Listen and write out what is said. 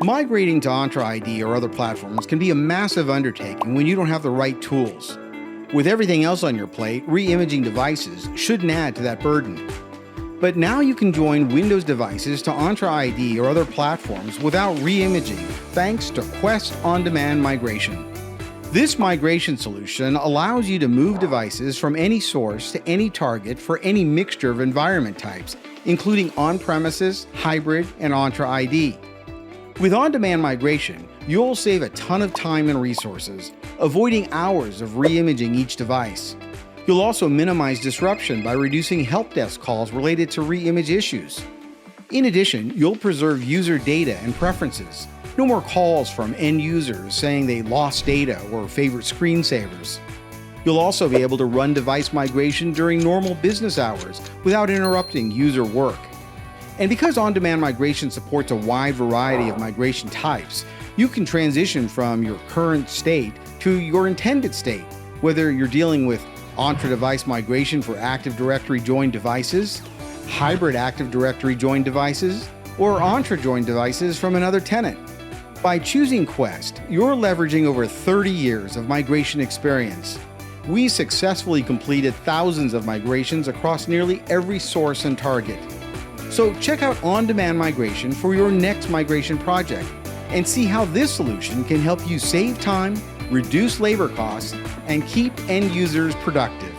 Migrating to Entra ID or other platforms can be a massive undertaking when you don't have the right tools. With everything else on your plate, re-imaging devices shouldn't add to that burden. But now you can join Windows devices to Entra ID or other platforms without re-imaging thanks to Quest On-Demand Migration. This migration solution allows you to move devices from any source to any target for any mixture of environment types, including on-premises, hybrid, and Entra ID. With on-demand migration, you'll save a ton of time and resources, avoiding hours of re-imaging each device. You'll also minimize disruption by reducing help desk calls related to re-image issues. In addition, you'll preserve user data and preferences. No more calls from end users saying they lost data or favorite screensavers. You'll also be able to run device migration during normal business hours without interrupting user work. And because on-demand migration supports a wide variety of migration types, you can transition from your current state to your intended state, whether you're dealing with Entra device migration for Active Directory joined devices, hybrid Active Directory joined devices, or Entra joined devices from another tenant. By choosing Quest, you're leveraging over 30 years of migration experience. We successfully completed thousands of migrations across nearly every source and target. So check out on-demand migration for your next migration project and see how this solution can help you save time, reduce labor costs, and keep end users productive.